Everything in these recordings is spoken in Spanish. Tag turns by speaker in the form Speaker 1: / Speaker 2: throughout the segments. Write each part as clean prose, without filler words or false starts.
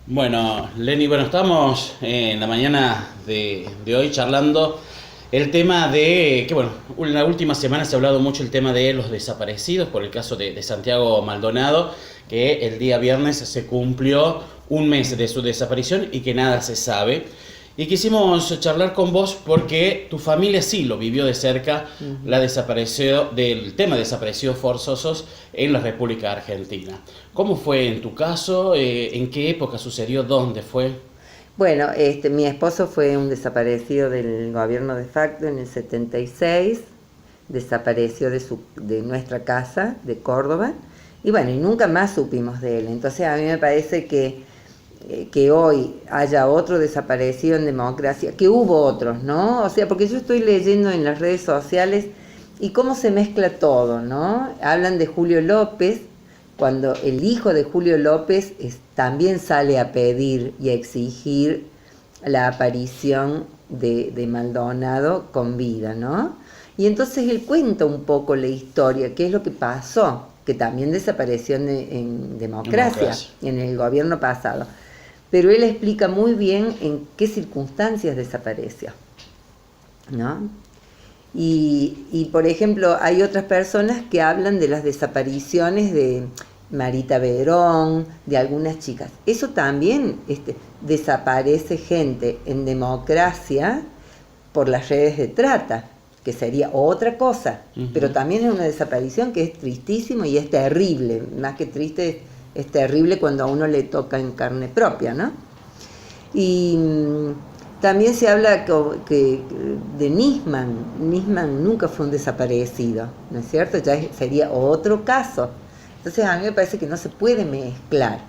Speaker 1: Bueno, Lenny, estamos en la mañana de hoy charlando el tema de, que bueno, en la última semana se ha hablado mucho el tema de los desaparecidos, por el caso de Santiago Maldonado, que el día viernes se cumplió un mes de su desaparición y que nada se sabe. Y quisimos charlar con vos porque tu familia sí lo vivió de cerca, la desaparición del tema de desaparecidos forzosos en la República Argentina. ¿Cómo fue en tu caso? ¿En qué época sucedió? ¿Dónde fue?
Speaker 2: Bueno, mi esposo fue un desaparecido del gobierno de facto en el 76, desapareció de nuestra casa, de Córdoba, y bueno, y nunca más supimos de él. Entonces a mí me parece que hoy haya otro desaparecido en democracia, que hubo otros, ¿no? O sea, porque yo estoy leyendo en las redes sociales y cómo se mezcla todo, ¿no? Hablan de Julio López, cuando el hijo de Julio López también sale a pedir y a exigir la aparición de Maldonado con vida, ¿no? Y entonces él cuenta un poco la historia, qué es lo que pasó, que también desapareció en democracia, en el gobierno pasado. Pero él explica muy bien en qué circunstancias desapareció, ¿no? Y por ejemplo, hay otras personas que hablan de las desapariciones de Marita Verón, de algunas chicas. Eso también desaparece gente en democracia por las redes de trata, que sería otra cosa, pero también es una desaparición que es tristísimo y es terrible, más que triste, es terrible cuando a uno le toca en carne propia, ¿no? Y también se habla que de Nisman nunca fue un desaparecido, ¿no es cierto? Ya sería otro caso. Entonces a mí me parece que no se puede mezclar.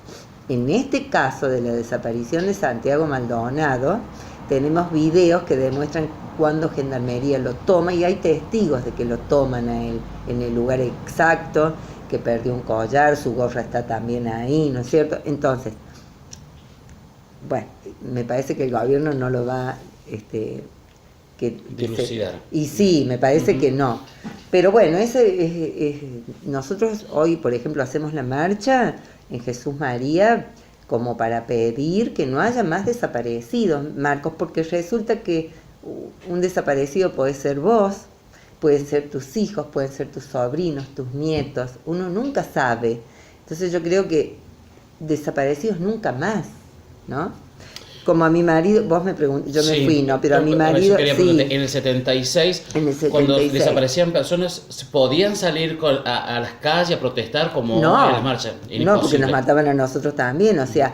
Speaker 2: En este caso de la desaparición de Santiago Maldonado, tenemos videos que demuestran cuando Gendarmería lo toma y hay testigos de que lo toman a él en el lugar exacto, que perdió un collar, su gorra está también ahí, ¿no es cierto? Entonces, bueno, me parece que el gobierno no lo va
Speaker 1: dilucidar.
Speaker 2: Y sí, me parece que no. Pero bueno, nosotros hoy, por ejemplo, hacemos la marcha en Jesús María como para pedir que no haya más desaparecidos, Marcos, porque resulta que un desaparecido puede ser vos, pueden ser tus hijos, pueden ser tus sobrinos, tus nietos, uno nunca sabe. Entonces yo creo que desaparecidos nunca más, ¿no? Como a mi marido, vos me preguntaste, yo me fui, ¿no? Pero a mi marido,
Speaker 1: sí. En el 76, cuando desaparecían personas, ¿podían salir a las calles a protestar como en las marchas?
Speaker 2: No, porque nos mataban a nosotros también, o sea,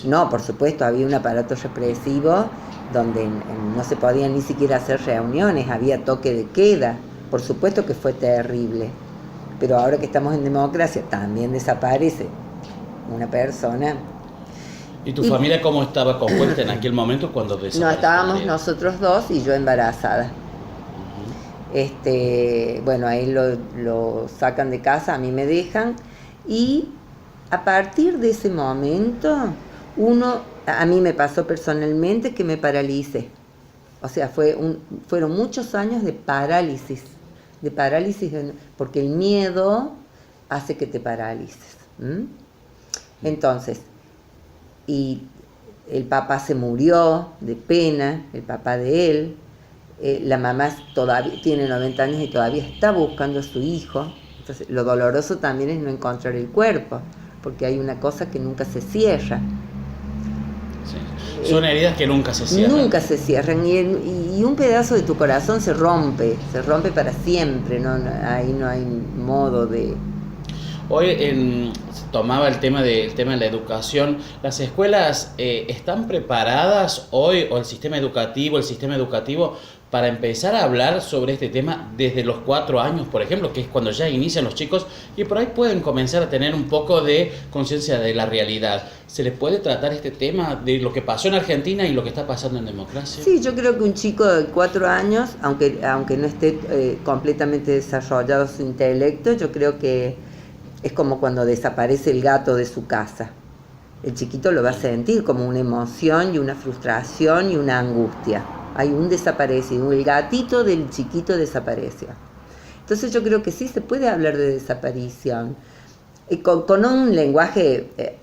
Speaker 2: no, por supuesto, había un aparato represivo donde no se podían ni siquiera hacer reuniones, había toque de queda, por supuesto que fue terrible, pero ahora que estamos en democracia también desaparece una persona.
Speaker 1: ¿Y tu familia cómo estaba compuesta en aquel momento cuando desapareció?
Speaker 2: No, estábamos nosotros dos y yo embarazada. Bueno, a él lo sacan de casa, a mí me dejan, y a partir de ese momento, a mí me pasó personalmente que me paralicé. O sea, fueron muchos años de parálisis, porque el miedo hace que te paralices. Entonces, y el papá se murió de pena, el papá de él, la mamá todavía tiene 90 años y todavía está buscando a su hijo. Entonces lo doloroso también es no encontrar el cuerpo, porque hay una cosa que nunca se cierra.
Speaker 1: Sí. Son heridas que nunca se cierran.
Speaker 2: Nunca se cierran, y un pedazo de tu corazón se rompe para siempre, ahí no hay modo de...
Speaker 1: Hoy tomaba el tema de la educación. ¿Las escuelas están preparadas hoy, o el sistema educativo, para empezar a hablar sobre este tema desde los 4 años, por ejemplo, que es cuando ya inician los chicos y por ahí pueden comenzar a tener un poco de conciencia de la realidad? ¿Se les puede tratar este tema de lo que pasó en Argentina y lo que está pasando en democracia?
Speaker 2: Sí, yo creo que un chico de 4 años, aunque no esté completamente desarrollado su intelecto, yo creo que es como cuando desaparece el gato de su casa. El chiquito lo va a sentir como una emoción y una frustración y una angustia. Hay un desaparecido, el gatito del chiquito desapareció. Entonces yo creo que sí se puede hablar de desaparición. Con un lenguaje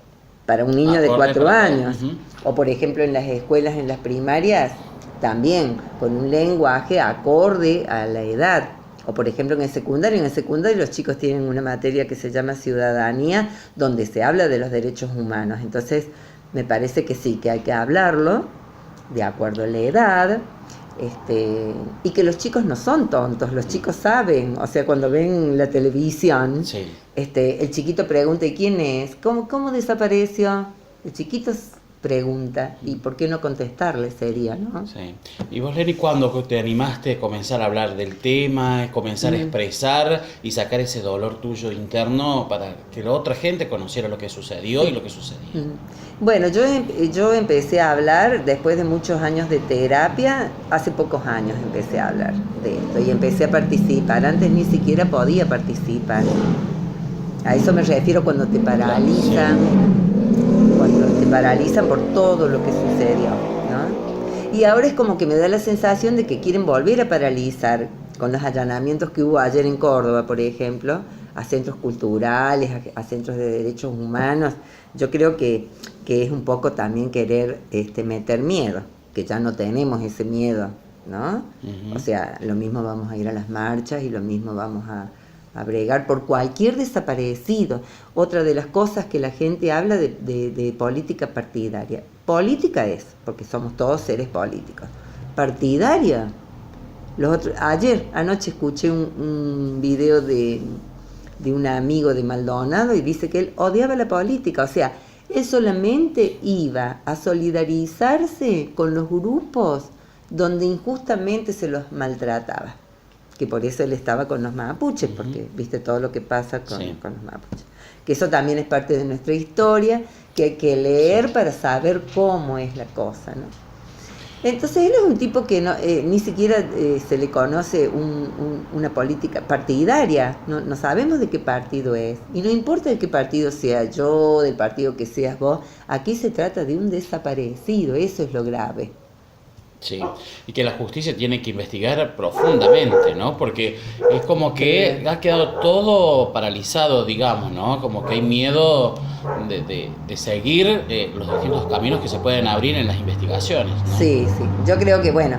Speaker 2: para un niño de
Speaker 1: Acorde
Speaker 2: 4
Speaker 1: para-
Speaker 2: años.
Speaker 1: Ujú.
Speaker 2: O por ejemplo en las escuelas, en las primarias, también con un lenguaje acorde a la edad. O por ejemplo en el secundario los chicos tienen una materia que se llama ciudadanía, donde se habla de los derechos humanos. Entonces me parece que sí, que hay que hablarlo de acuerdo a la edad. Y que los chicos no son tontos, los chicos saben, o sea, cuando ven la televisión,
Speaker 1: Sí.
Speaker 2: el chiquito pregunta, ¿y quién es? ¿Cómo desapareció? El chiquito pregunta, ¿y por qué no contestarle sería, no?
Speaker 1: Sí. ¿Y vos, Lenny, cuándo te animaste a comenzar a hablar del tema, comenzar a expresar y sacar ese dolor tuyo interno para que la otra gente conociera lo que sucedió y lo que sucedía?
Speaker 2: Bueno, yo empecé a hablar después de muchos años de terapia, hace pocos años empecé a hablar de esto y empecé a participar, antes ni siquiera podía participar. A eso me refiero cuando te paralizan, por todo lo que sucedió, ¿no? Y ahora es como que me da la sensación de que quieren volver a paralizar con los allanamientos que hubo ayer en Córdoba, por ejemplo, a centros culturales, a centros de derechos humanos. Yo creo que es un poco también querer meter miedo, que ya no tenemos ese miedo, ¿no?
Speaker 1: Ujú.
Speaker 2: O sea, lo mismo vamos a ir a las marchas y lo mismo vamos a bregar por cualquier desaparecido. Otra de las cosas que la gente habla de política partidaria. Política es, porque somos todos seres políticos. Partidaria. Anoche escuché un video de un amigo de Maldonado y dice que él odiaba la política. O sea, él solamente iba a solidarizarse con los grupos donde injustamente se los maltrataba. Que por eso él estaba con los mapuches, porque viste todo lo que pasa con los mapuches. Que eso también es parte de nuestra historia, que hay que leer para saber cómo es la cosa, ¿no? Entonces él es un tipo que ni siquiera se le conoce una política partidaria, no sabemos de qué partido es, y no importa de qué partido sea yo, del partido que seas vos, aquí se trata de un desaparecido, eso es lo grave.
Speaker 1: Sí, y que la justicia tiene que investigar profundamente, ¿no? Porque es como que ha quedado todo paralizado, digamos, ¿no? Como que hay miedo de seguir los distintos caminos que se pueden abrir en las investigaciones, ¿no?
Speaker 2: Sí, yo creo que, bueno,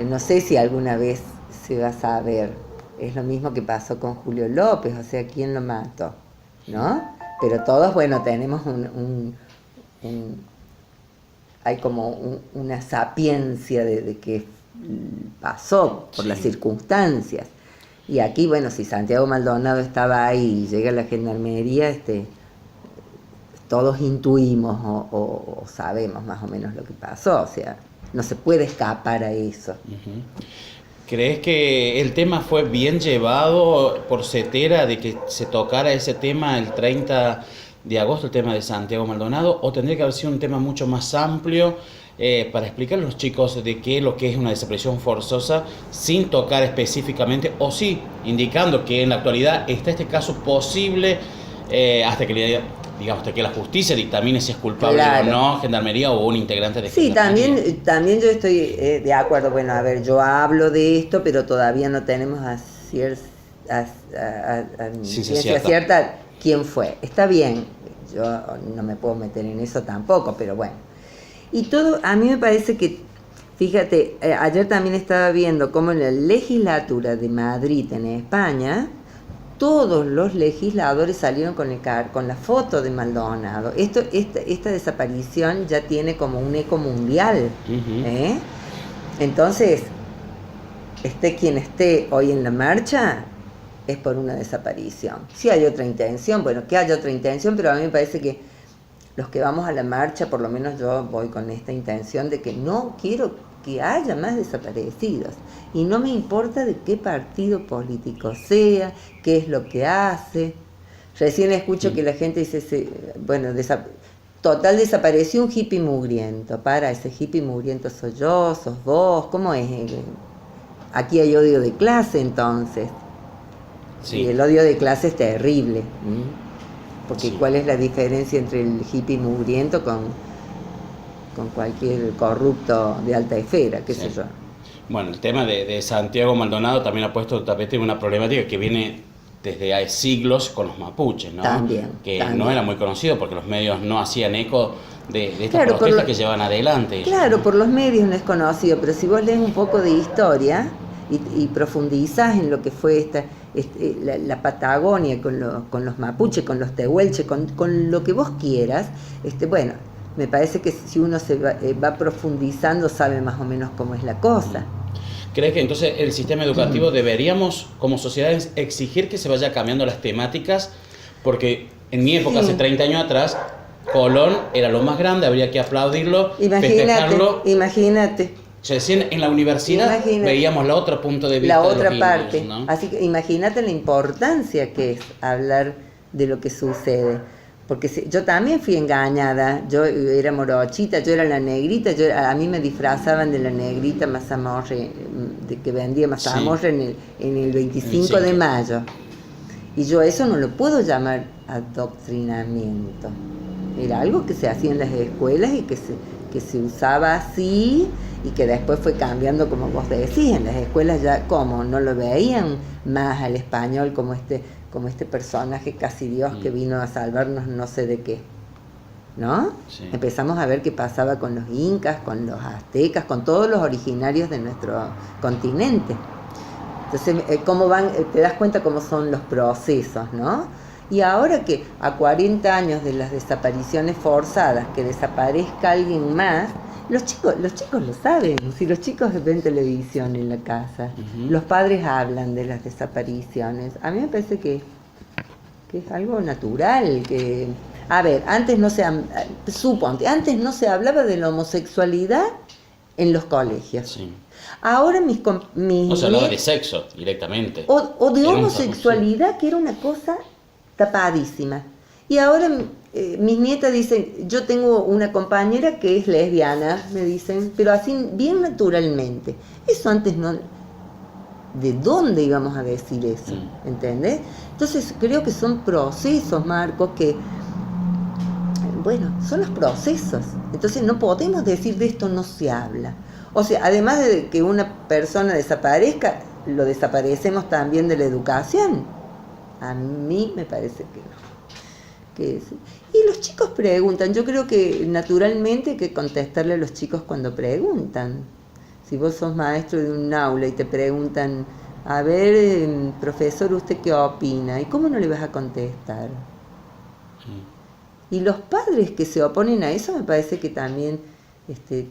Speaker 2: no sé si alguna vez se va a saber, es lo mismo que pasó con Julio López, o sea, ¿quién lo mató? ¿No? Pero todos, bueno, tenemos hay como una sapiencia de que pasó por las circunstancias. Y aquí, bueno, si Santiago Maldonado estaba ahí y llega la gendarmería, todos intuimos o sabemos más o menos lo que pasó. O sea, no se puede escapar a eso.
Speaker 1: Uh-huh. ¿Crees que el tema fue bien llevado por Cetera de que se tocara ese tema el 30 de agosto, el tema de Santiago Maldonado, o tendría que haber sido un tema mucho más amplio para explicar a los chicos de qué lo que es una desaparición forzosa sin tocar específicamente, o sí, indicando que en la actualidad está este caso posible hasta que hasta que la justicia dictamine si es culpable o no, Gendarmería o un integrante de Gendarmería?
Speaker 2: Sí, también yo estoy de acuerdo. Bueno, a ver, yo hablo de esto, pero todavía no tenemos a ciencia cierta quién fue. Está bien, yo no me puedo meter en eso tampoco, pero bueno. Y todo, a mí me parece que, fíjate, ayer también estaba viendo cómo en la legislatura de Madrid, en España, todos los legisladores salieron con la foto de Maldonado. Esta desaparición ya tiene como un eco mundial. Uh-huh. Entonces, quien esté hoy en la marcha es por una desaparición. Si hay otra intención, bueno, que haya otra intención, pero a mí me parece que los que vamos a la marcha, por lo menos yo voy con esta intención de que no quiero que haya más desaparecidos. Y no me importa de qué partido político sea, qué es lo que hace. Recién escucho que la gente dice, total desapareció un hippie mugriento. Ese hippie mugriento soy yo, sos vos, ¿cómo es? Aquí hay odio de clase entonces. Sí. Y el odio de clase es terrible. Porque sí. ¿Cuál es la diferencia entre el hippie mugriento con cualquier corrupto de alta esfera, qué sé yo?
Speaker 1: Bueno, el tema de Santiago Maldonado también ha puesto el tapete en una problemática que viene desde hace siglos con los mapuches, ¿no?
Speaker 2: También,
Speaker 1: que
Speaker 2: también.
Speaker 1: no era muy conocido porque los medios no hacían eco de estas
Speaker 2: Claro,
Speaker 1: protestas que llevan adelante ellos,
Speaker 2: claro,
Speaker 1: ¿no?
Speaker 2: por los medios no es conocido, pero si vos lees un poco de historia y profundizás en lo que fue la Patagonia con los mapuches, con los tehuelches, con lo que vos quieras, bueno, me parece que si uno se va profundizando sabe más o menos cómo es la cosa.
Speaker 1: ¿Crees que entonces el sistema educativo deberíamos, como sociedad, exigir que se vaya cambiando las temáticas? Porque en mi época,
Speaker 2: Sí.
Speaker 1: hace 30 años atrás, Colón era lo más grande, habría que aplaudirlo, festejarlo.
Speaker 2: Imagínate.
Speaker 1: Recién en la universidad
Speaker 2: Imagínate.
Speaker 1: veíamos la otra punto de vista
Speaker 2: La
Speaker 1: de los
Speaker 2: otra
Speaker 1: indios,
Speaker 2: parte.
Speaker 1: ¿no?
Speaker 2: Así que imagínate la importancia que es hablar de lo que sucede. Porque yo también fui engañada, yo era morochita, yo era la negrita, a mí me disfrazaban de la negrita mazamorre, de que vendía mazamorre en el 25 de mayo. Y yo eso no lo puedo llamar adoctrinamiento. Era algo que se hacía en las escuelas y que se usaba así y que después fue cambiando, como vos decís, en las escuelas ya como no lo veían más al español como este personaje casi Dios que vino a salvarnos no sé de qué, ¿no?
Speaker 1: Sí.
Speaker 2: Empezamos a ver qué pasaba con los incas, con los aztecas, con todos los originarios de nuestro continente. Entonces, te das cuenta cómo son los procesos, ¿no? Y ahora que a 40 años de las desapariciones forzadas, que desaparezca alguien más, los chicos lo saben, si los chicos ven televisión en la casa, los padres hablan de las desapariciones. A mí me parece que es algo natural, que... A ver, antes no se hablaba de la homosexualidad en los colegios.
Speaker 1: Sí.
Speaker 2: Ahora
Speaker 1: No se hablaba de sexo directamente.
Speaker 2: o de
Speaker 1: Era un
Speaker 2: homosexualidad, que era una cosa tapadísima. Y ahora mis nietas dicen, yo tengo una compañera que es lesbiana, me dicen, pero así bien naturalmente. Eso antes no... ¿De dónde íbamos a decir eso? ¿Entendés? Entonces creo que son procesos, Marcos, que... Bueno, son los procesos. Entonces no podemos decir de esto no se habla. O sea, además de que una persona desaparezca, lo desaparecemos también de la educación. A mí me parece que sí. Y los chicos preguntan. Yo creo que naturalmente hay que contestarle a los chicos cuando preguntan. Si vos sos maestro de un aula y te preguntan, a ver, profesor, ¿usted qué opina? ¿Y cómo no le vas a contestar? Y los padres que se oponen a eso me parece que también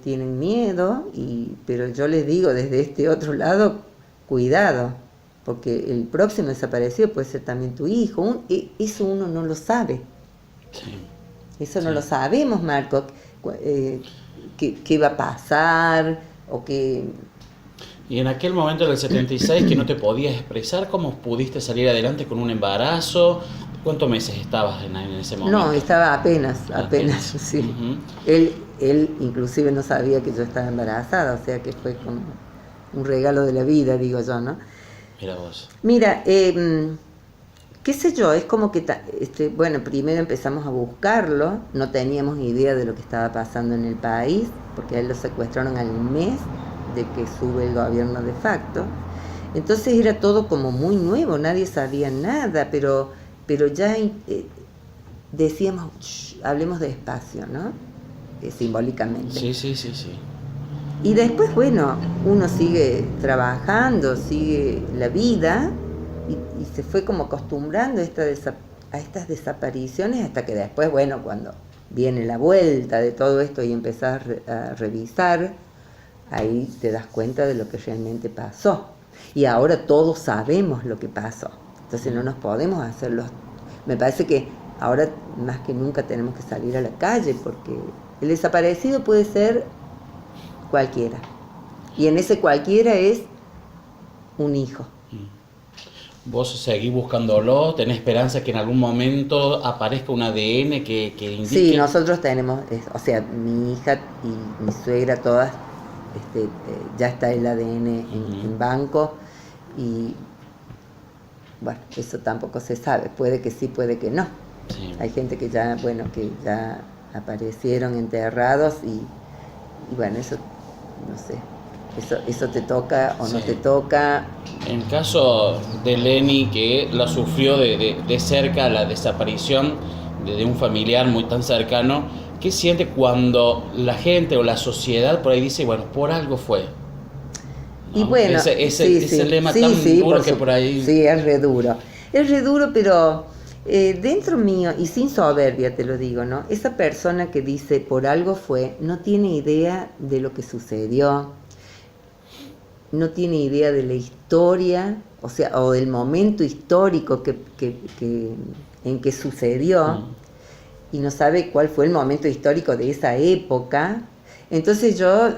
Speaker 2: tienen miedo, pero yo les digo desde este otro lado, cuidado, porque el próximo desaparecido puede ser también tu hijo. Eso uno no lo sabe.
Speaker 1: Sí.
Speaker 2: Eso no lo sabemos, Marco. ¿Qué va a pasar? O qué...
Speaker 1: Y en aquel momento del 76 que no te podías expresar, ¿cómo pudiste salir adelante con un embarazo? ¿Cuántos meses estabas en ese momento?
Speaker 2: No, estaba apenas, sí.
Speaker 1: Uh-huh.
Speaker 2: Él inclusive no sabía que yo estaba embarazada, o sea que fue como un regalo de la vida, digo yo, ¿no?
Speaker 1: Mira vos.
Speaker 2: Mira, qué sé yo, es como que, bueno, primero empezamos a buscarlo, no teníamos idea de lo que estaba pasando en el país, porque a él lo secuestraron al mes de que sube el gobierno de facto. Entonces era todo como muy nuevo, nadie sabía nada, pero ya decíamos, hablemos despacio, ¿no? Simbólicamente.
Speaker 1: Sí.
Speaker 2: Y después, bueno, uno sigue trabajando, sigue la vida y se fue como acostumbrando a estas desapariciones hasta que después, bueno, cuando viene la vuelta de todo esto y empezás a revisar, ahí te das cuenta de lo que realmente pasó. Y ahora todos sabemos lo que pasó. Entonces no nos podemos hacerlos. Me parece que ahora más que nunca tenemos que salir a la calle porque el desaparecido puede ser cualquiera. Y en ese cualquiera es un hijo.
Speaker 1: ¿Vos seguís buscándolo? ¿Tenés esperanza que en algún momento aparezca un ADN que indique?
Speaker 2: Sí, nosotros tenemos, o sea, mi hija y mi suegra todas, ya está el ADN en banco y bueno, eso tampoco se sabe, puede que sí, puede que no.
Speaker 1: Sí.
Speaker 2: Hay gente que ya aparecieron enterrados y bueno, eso no sé, eso te toca o no te toca,
Speaker 1: En el caso de Lenny, que la sufrió de cerca la desaparición de un familiar muy tan cercano, ¿qué siente cuando la gente o la sociedad por ahí dice, bueno, por algo fue? ¿No?
Speaker 2: Y bueno,
Speaker 1: ese lema tan duro que por ahí...
Speaker 2: Sí, es re duro. Es re duro, pero dentro mío, y sin soberbia te lo digo, ¿no? Esa persona que dice por algo fue, no tiene idea de lo que sucedió, no tiene idea de la historia, o sea, o del momento histórico en que sucedió, y no sabe cuál fue el momento histórico de esa época. Entonces yo,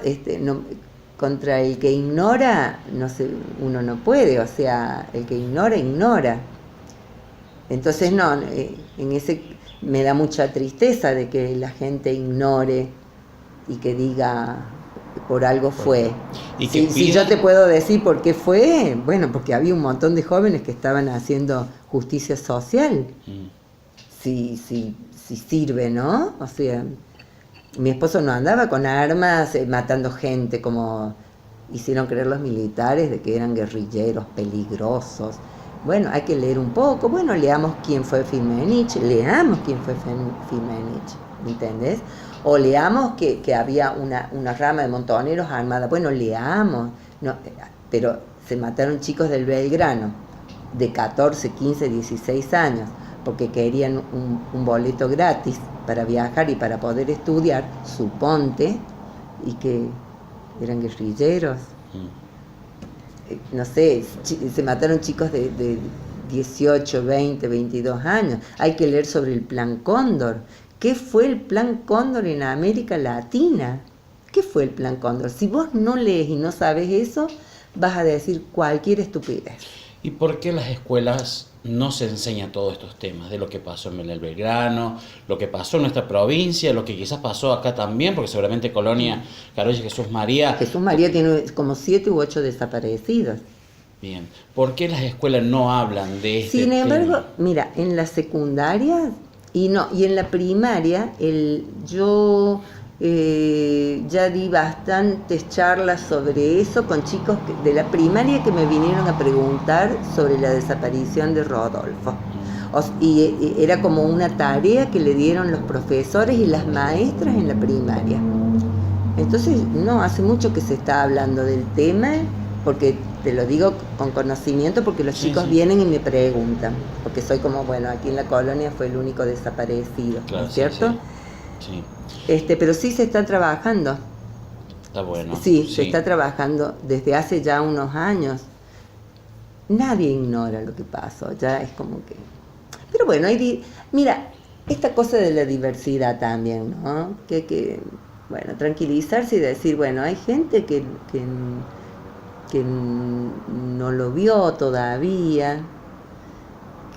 Speaker 2: contra el que ignora, no sé, uno no puede, o sea, el que ignora, ignora. Entonces no, en ese me da mucha tristeza de que la gente ignore y que diga por algo fue.
Speaker 1: Y que
Speaker 2: si yo te puedo decir por qué fue, bueno, porque había un montón de jóvenes que estaban haciendo justicia social. Si sirve, ¿no? O sea, mi esposo no andaba con armas matando gente como hicieron creer los militares de que eran guerrilleros peligrosos. Bueno, hay que leer un poco. Bueno, leamos quién fue Firmenich, ¿me entendés? O leamos que había una rama de montoneros armada. Bueno, leamos. No, pero se mataron chicos del Belgrano de 14, 15, 16 años porque querían un boleto gratis para viajar y para poder estudiar, suponte, y que eran guerrilleros. No sé, se mataron chicos de 18, 20, 22 años. Hay que leer sobre el Plan Cóndor. ¿Qué fue el Plan Cóndor en América Latina? ¿Qué fue el Plan Cóndor? Si vos no lees y no sabes eso, vas a decir cualquier estupidez.
Speaker 1: ¿Y por qué en las escuelas no se enseña todos estos temas? De lo que pasó en el Belgrano, lo que pasó en nuestra provincia, lo que quizás pasó acá también, porque seguramente Colonia, Carolla, Jesús María...
Speaker 2: Jesús María tiene como 7 u 8 desaparecidos.
Speaker 1: Bien. ¿Por qué las escuelas no hablan de este
Speaker 2: Sin embargo,
Speaker 1: tema?
Speaker 2: mira, en la secundaria y en la primaria, yo ya di bastantes charlas sobre eso con chicos de la primaria que me vinieron a preguntar sobre la desaparición de Rodolfo. Y era como una tarea que le dieron los profesores y las maestras en la primaria. Entonces, no, hace mucho que se está hablando del tema, porque te lo digo con conocimiento, porque los chicos vienen y me preguntan, porque soy como, bueno, aquí en la colonia fue el único desaparecido, claro, ¿no es cierto? Sí. Pero sí se está trabajando.
Speaker 1: Está bueno.
Speaker 2: Sí, se está trabajando desde hace ya unos años. Nadie ignora lo que pasó, ya es como que... Pero bueno, mira, esta cosa de la diversidad también, ¿no? Que bueno, tranquilizarse y decir, bueno, hay gente que no lo vio todavía,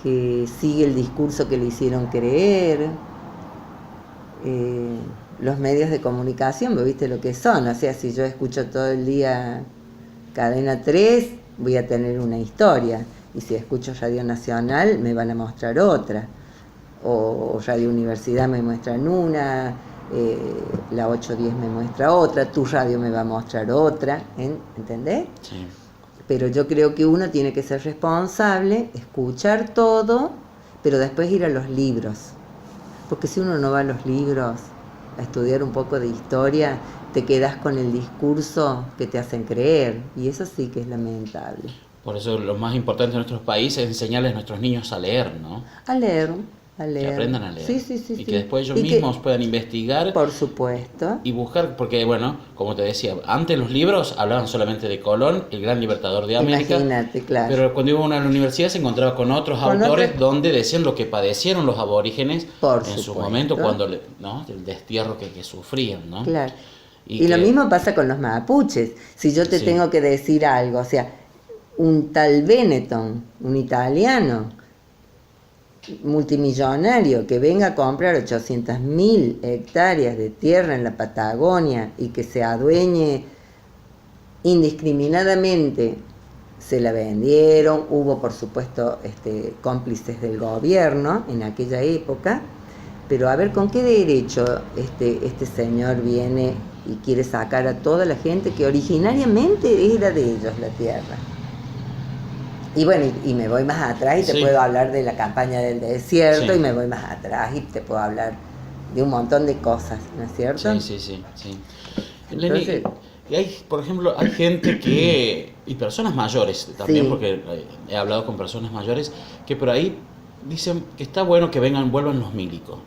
Speaker 2: que sigue el discurso que le hicieron creer. Los medios de comunicación, ¿viste lo que son? O sea, si yo escucho todo el día Cadena 3, voy a tener una historia, y si escucho Radio Nacional me van a mostrar otra, o Radio Universidad me muestran una, la 810 me muestra otra, tu radio me va a mostrar otra, ¿entendés? Sí. Pero yo creo que uno tiene que ser responsable, escuchar todo, pero después ir a los libros. Porque si uno no va a los libros a estudiar un poco de historia, te quedas con el discurso que te hacen creer, y eso sí que es lamentable.
Speaker 1: Por eso lo más importante en nuestros países es enseñarles a nuestros niños a leer, ¿no?
Speaker 2: A leer.
Speaker 1: Que aprendan a leer.
Speaker 2: Sí.
Speaker 1: Y que después ellos mismos puedan investigar.
Speaker 2: Por supuesto.
Speaker 1: Y buscar, porque bueno, como te decía, antes los libros hablaban solamente de Colón, el gran libertador de América.
Speaker 2: Imagínate, claro.
Speaker 1: Pero cuando iba uno a la universidad se encontraba con otros autores donde decían lo que padecieron los aborígenes en su momento, cuando ¿no? El destierro que sufrían, ¿no?
Speaker 2: Claro. Y lo mismo pasa con los mapuches. Si yo te tengo que decir algo, o sea, un tal Benetton, un italiano multimillonario que venga a comprar 800.000 hectáreas de tierra en la Patagonia y que se adueñe indiscriminadamente, se la vendieron. Hubo por supuesto cómplices del gobierno en aquella época, pero a ver con qué derecho este señor viene y quiere sacar a toda la gente que originariamente era de ellos la tierra. Y bueno, y me voy más atrás y te
Speaker 1: Sí.
Speaker 2: puedo hablar de la campaña del desierto,
Speaker 1: Sí.
Speaker 2: y me voy más atrás y te puedo hablar de un montón de cosas, ¿no es cierto?
Speaker 1: Sí.
Speaker 2: Entonces,
Speaker 1: Lenny, y hay, por ejemplo, hay gente y personas mayores también,
Speaker 2: sí,
Speaker 1: porque he hablado con personas mayores, que por ahí dicen que está bueno que vuelvan los milicos.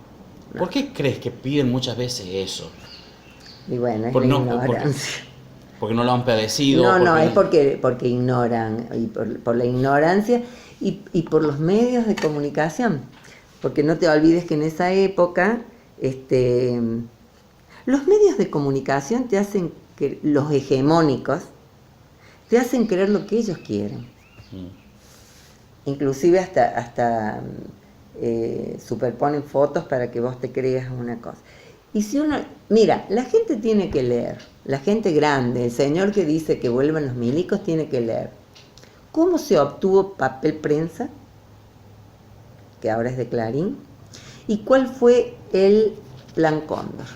Speaker 2: no.
Speaker 1: ¿Por qué crees que piden muchas veces eso?
Speaker 2: Y bueno, es
Speaker 1: Por
Speaker 2: la
Speaker 1: no,
Speaker 2: ignorancia.
Speaker 1: porque no lo han padecido,
Speaker 2: No, no,
Speaker 1: porque
Speaker 2: es
Speaker 1: no...
Speaker 2: porque ignoran, y por la ignorancia y por los medios de comunicación. Porque no te olvides que en esa época, los medios de comunicación te hacen que, los hegemónicos, te hacen creer lo que ellos quieren. Inclusive hasta superponen fotos para que vos te creas una cosa. Y si uno, mira, la gente tiene que leer, la gente grande, el señor que dice que vuelvan los milicos tiene que leer. ¿Cómo se obtuvo papel prensa? Que ahora es de Clarín. ¿Y cuál fue el Plan Cóndor?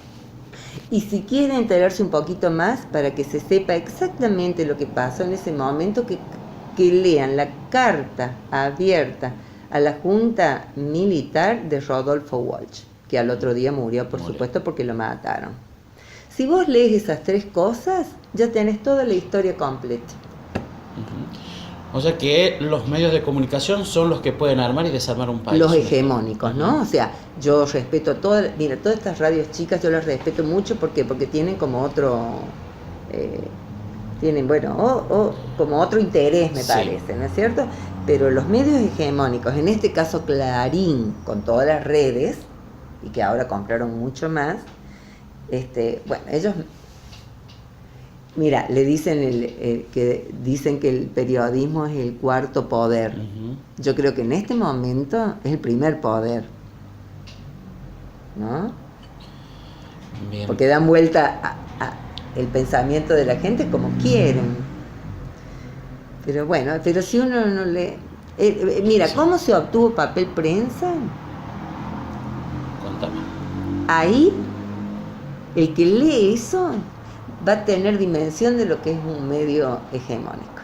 Speaker 2: Y si quiere enterarse un poquito más para que se sepa exactamente lo que pasó en ese momento, que lean la carta abierta a la Junta Militar de Rodolfo Walsh, que al otro día murió, por supuesto, porque lo mataron. Si vos lees esas tres cosas, ya tenés toda la historia completa.
Speaker 1: O sea que los medios de comunicación son los que pueden armar y desarmar un país.
Speaker 2: Los hegemónicos, ¿no? O sea, yo respeto todas estas radios chicas, yo las respeto mucho porque tienen como otro, tienen, bueno, como otro interés, me parece, ¿no es cierto? Pero los medios hegemónicos, en este caso Clarín, con todas las redes, y que ahora compraron mucho más, bueno, ellos, mira, le dicen dicen que el periodismo es el cuarto poder. Yo creo que en este momento es el primer poder, ¿no?
Speaker 1: Bien.
Speaker 2: Porque dan vuelta el pensamiento de la gente como quieren. Pero bueno, pero si uno no lee... mira, ¿cómo se obtuvo papel prensa?
Speaker 1: Contame.
Speaker 2: Ahí, el que lee eso va a tener dimensión de lo que es un medio hegemónico.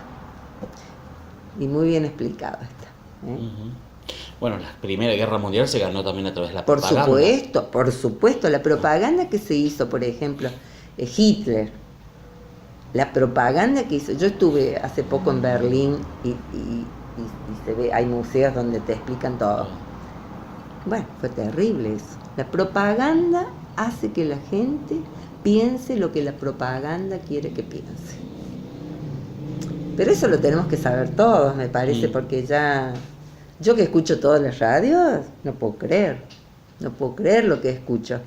Speaker 2: Y muy bien explicado está.
Speaker 1: Bueno, la Primera Guerra Mundial se ganó también a través de la propaganda.
Speaker 2: Por supuesto, la propaganda que se hizo, por ejemplo, Hitler, la propaganda que hizo, yo estuve hace poco en Berlín y se ve, hay museos donde te explican todo. Bueno, fue terrible eso. La propaganda hace que la gente piense lo que la propaganda quiere que piense. Pero eso lo tenemos que saber todos, me parece, porque ya... Yo que escucho todas las radios, no puedo creer lo que escucho.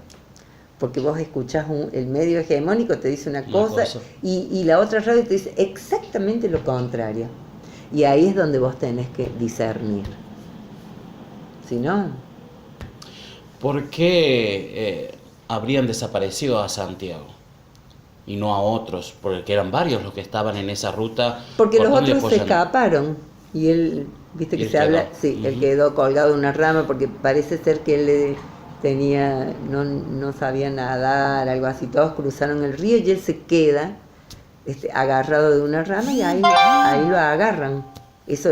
Speaker 2: Porque vos escuchás el medio hegemónico, te dice una cosa. Y la otra radio te dice exactamente lo contrario. Y ahí es donde vos tenés que discernir. Si no...
Speaker 1: ¿Por qué habrían desaparecido a Santiago y no a otros? Porque eran varios los que estaban en esa ruta.
Speaker 2: Porque los otros se escaparon y él, viste que se habla, sí, él quedó colgado de una rama porque parece ser que él no sabía nadar, algo así. Todos cruzaron el río y él se queda agarrado de una rama y ahí lo agarran. Eso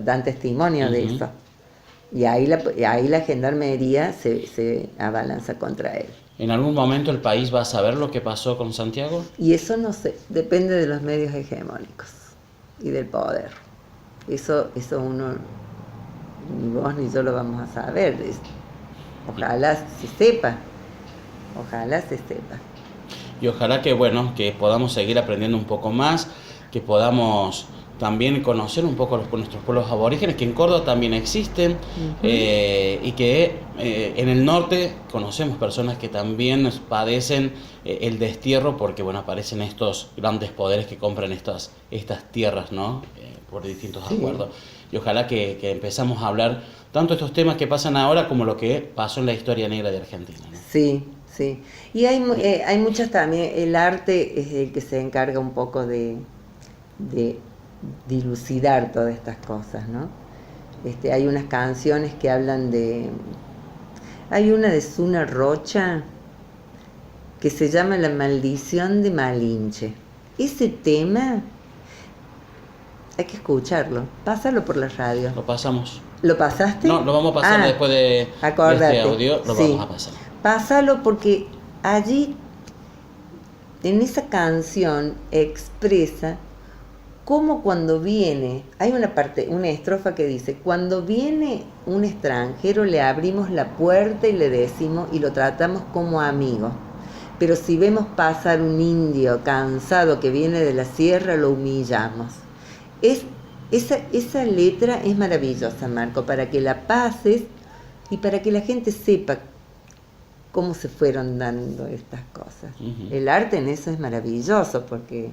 Speaker 2: dan testimonio de eso. Y ahí la gendarmería se abalanza contra él.
Speaker 1: ¿En algún momento el país va a saber lo que pasó con Santiago?
Speaker 2: Y eso no sé, depende de los medios hegemónicos y del poder. Eso uno, ni vos ni yo lo vamos a saber. Ojalá se sepa.
Speaker 1: Y ojalá que, bueno, que podamos seguir aprendiendo un poco más, que podamos también conocer un poco nuestros pueblos aborígenes, que en Córdoba también existen, y que en el norte conocemos personas que también padecen el destierro, porque bueno, aparecen estos grandes poderes que compran estas tierras, ¿no? Por distintos acuerdos. Y ojalá que empezamos a hablar tanto de estos temas que pasan ahora como lo que pasó en la historia negra de Argentina, ¿no?
Speaker 2: Sí. Y hay muchas también, el arte es el que se encarga un poco de dilucidar todas estas cosas, ¿no? Hay unas canciones que hablan hay una de Zuna Rocha que se llama La maldición de Malinche. Ese tema, hay que escucharlo. Pásalo por la radio.
Speaker 1: Lo pasamos.
Speaker 2: ¿Lo pasaste?
Speaker 1: No, lo vamos a pasar después de este audio, lo vamos a pasar.
Speaker 2: Pásalo porque allí, en esa canción, expresa cómo cuando viene, hay una estrofa que dice, cuando viene un extranjero le abrimos la puerta y le decimos y lo tratamos como amigo. Pero si vemos pasar un indio cansado que viene de la sierra, lo humillamos. Esa letra es maravillosa, Marco, para que la pases y para que la gente sepa cómo se fueron dando estas cosas. Uh-huh. El arte en eso es maravilloso porque...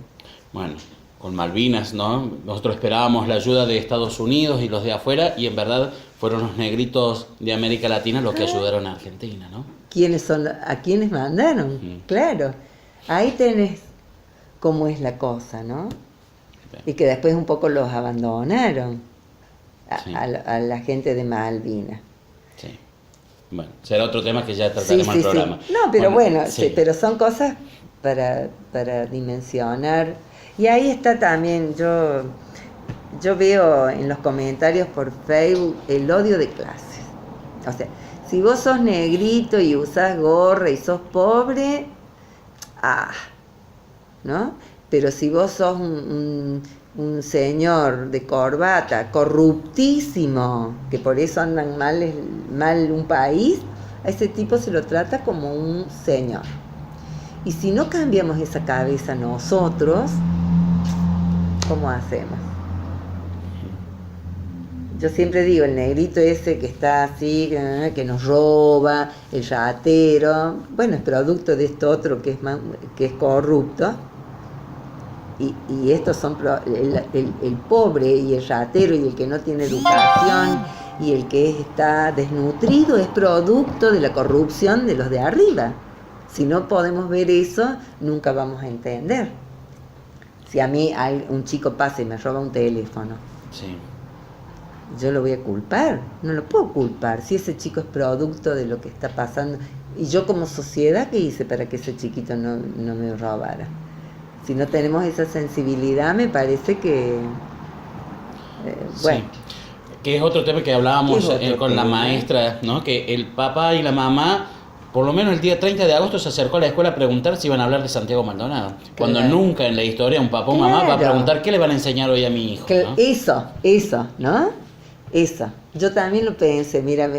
Speaker 1: Bueno, con Malvinas, ¿no? Nosotros esperábamos la ayuda de Estados Unidos y los de afuera y en verdad fueron los negritos de América Latina los que ayudaron a Argentina, ¿no?
Speaker 2: ¿A quiénes mandaron? Uh-huh. Claro, ahí tenés cómo es la cosa, ¿no? Bien. Y que después un poco los abandonaron a la gente de Malvinas.
Speaker 1: Sí. Bueno, será otro tema que ya trataremos en el programa.
Speaker 2: Sí. No, pero bueno, pero son cosas para dimensionar. Y ahí está también, yo veo en los comentarios por Facebook el odio de clases. O sea, si vos sos negrito y usás gorra y sos pobre, ¿no? Pero si vos sos un señor de corbata, corruptísimo, que por eso andan mal un país, a ese tipo se lo trata como un señor. Y si no cambiamos esa cabeza nosotros, ¿cómo hacemos? Yo siempre digo, el negrito ese que está así, que nos roba, el ratero, bueno, es producto de esto otro que es corrupto. Y estos son el pobre y el ratero y el que no tiene educación y el que está desnutrido es producto de la corrupción de los de arriba. Si no podemos ver eso, nunca vamos a entender. Si a mí un chico pasa y me roba un teléfono, yo lo voy a culpar, no lo puedo culpar. Si ese chico es producto de lo que está pasando, y yo como sociedad, ¿qué hice para que ese chiquito no me robara? Si no tenemos esa sensibilidad, me parece que... bueno.
Speaker 1: Sí. Que es otro tema que hablábamos con la maestra, ¿no? Que el papá y la mamá, por lo menos el día 30 de agosto, se acercó a la escuela a preguntar si iban a hablar de Santiago Maldonado. Claro. Cuando nunca en la historia un papá o mamá va a preguntar qué le van a enseñar hoy a mi hijo, ¿no?
Speaker 2: Eso, ¿no? Eso. Yo también lo pensé, mira,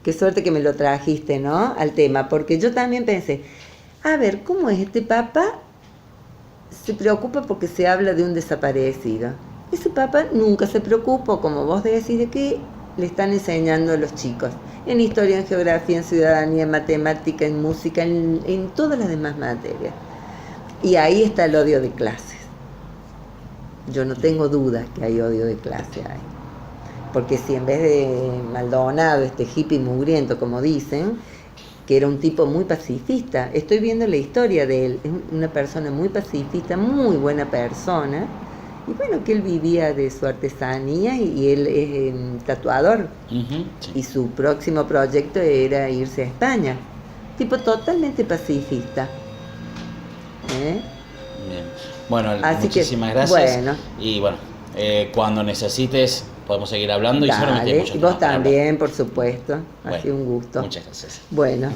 Speaker 2: qué suerte que me lo trajiste, ¿no? Al tema, porque yo también pensé, a ver, ¿cómo es este papá? Se preocupa porque se habla de un desaparecido. Ese papá nunca se preocupó, como vos decís, de qué le están enseñando a los chicos. En historia, en geografía, en ciudadanía, en matemática, en música, en todas las demás materias. Y ahí está el odio de clases. Yo no tengo dudas que hay odio de clase ahí. Porque si en vez de Maldonado, este hippie mugriento, como dicen, que era un tipo muy pacifista. Estoy viendo la historia de él, es una persona muy pacifista, muy buena persona, y bueno, que él vivía de su artesanía y él es tatuador, y su próximo proyecto era irse a España. Tipo totalmente pacifista.
Speaker 1: Bien. Bueno, así muchísimas gracias. Bueno. Y bueno, cuando necesites podemos seguir hablando.
Speaker 2: Dale, y vos también, por supuesto. Ha sido un gusto.
Speaker 1: Muchas gracias.
Speaker 2: Bueno.